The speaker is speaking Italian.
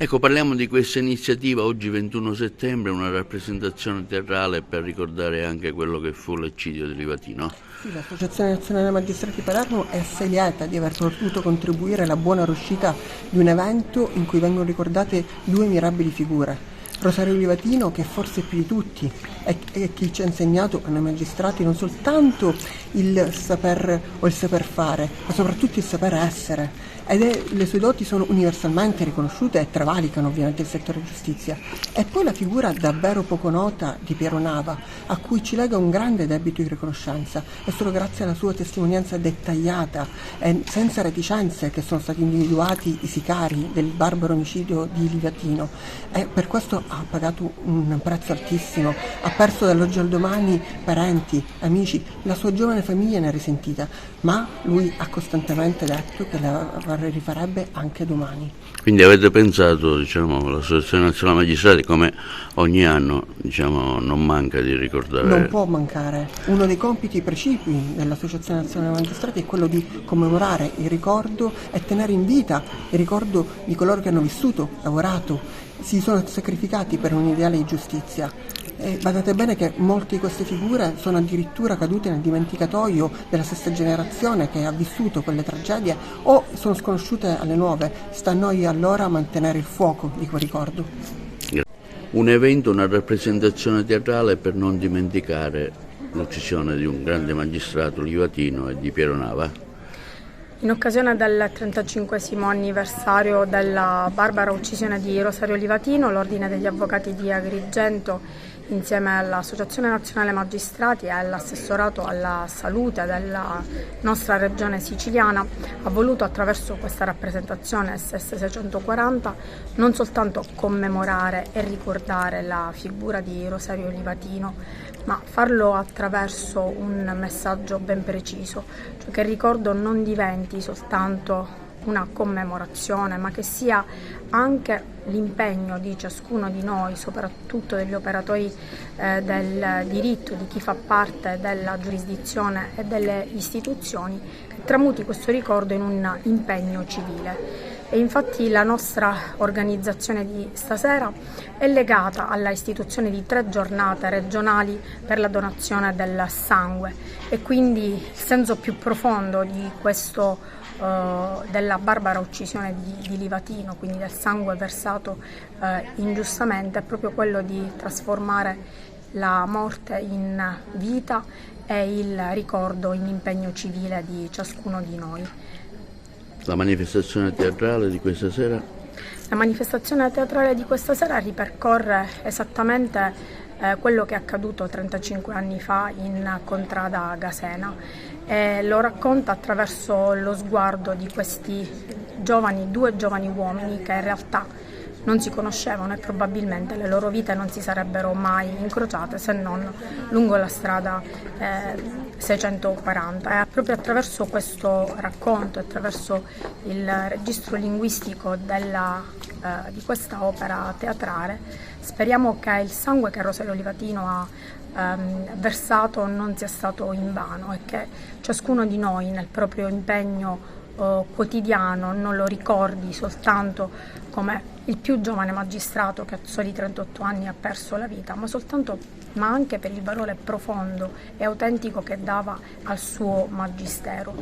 Ecco, parliamo di questa iniziativa oggi 21 settembre, una rappresentazione teatrale per ricordare anche quello che fu l'eccidio di Livatino. Sì, l'Associazione Nazionale Magistrati Palermo è assai lieta di aver potuto contribuire alla buona riuscita di un evento in cui vengono ricordate due mirabili figure. Rosario Livatino, che forse più di tutti è chi ci ha insegnato a noi magistrati non soltanto il saper o il saper fare, ma soprattutto il saper essere. Le sue doti sono universalmente riconosciute e travalicano ovviamente il settore giustizia. E poi la figura davvero poco nota di Piero Nava, a cui ci lega un grande debito di riconoscenza, e solo grazie alla sua testimonianza dettagliata e senza reticenze che sono stati individuati i sicari del barbaro omicidio di Livatino. E per questo ha pagato un prezzo altissimo, ha perso dall'oggi al domani parenti, amici, la sua giovane famiglia ne è risentita, ma lui ha costantemente detto che la rifarebbe anche domani. Quindi avete pensato, l'Associazione Nazionale Magistrati, come ogni anno, non manca di ricordare. Non può mancare. Uno dei compiti precipui dell'Associazione Nazionale Magistrati è quello di commemorare il ricordo e tenere in vita il ricordo di coloro che hanno vissuto, lavorato, si sono sacrificati per un ideale di giustizia. E badate bene che molte di queste figure sono addirittura cadute nel dimenticatoio della stessa generazione che ha vissuto quelle tragedie o sono sconosciute alle nuove. Sta a noi allora mantenere il fuoco di quel ricordo. Un evento, una rappresentazione teatrale per non dimenticare l'uccisione di un grande magistrato livatino e di Piero Nava. In occasione del 35° anniversario della barbara uccisione di Rosario Livatino, l'Ordine degli Avvocati di Agrigento, insieme all'Associazione Nazionale Magistrati e all'Assessorato alla Salute della nostra regione siciliana, ha voluto attraverso questa rappresentazione SS 640 non soltanto commemorare e ricordare la figura di Rosario Livatino, ma farlo attraverso un messaggio ben preciso, cioè che il ricordo non diventi soltanto una commemorazione, ma che sia anche l'impegno di ciascuno di noi, soprattutto degli operatori del diritto, di chi fa parte della giurisdizione e delle istituzioni, che tramuti questo ricordo in un impegno civile. E infatti la nostra organizzazione di stasera è legata alla istituzione di 3 giornate regionali per la donazione del sangue, e quindi il senso più profondo di questo della barbara uccisione di Livatino, quindi del sangue versato ingiustamente, è proprio quello di trasformare la morte in vita e il ricordo in impegno civile di ciascuno di noi. La manifestazione teatrale di questa sera? La manifestazione teatrale di questa sera ripercorre esattamente quello che è accaduto 35 anni fa in Contrada Gasena, e lo racconta attraverso lo sguardo di questi due giovani uomini che in realtà non si conoscevano e probabilmente le loro vite non si sarebbero mai incrociate se non lungo la strada 640. E proprio attraverso questo racconto, attraverso il registro linguistico di questa opera teatrale, speriamo che il sangue che Rosario Livatino ha versato non sia stato invano e che ciascuno di noi nel proprio impegno quotidiano non lo ricordi soltanto come il più giovane magistrato che a soli 38 anni ha perso la vita, ma anche per il valore profondo e autentico che dava al suo magistero.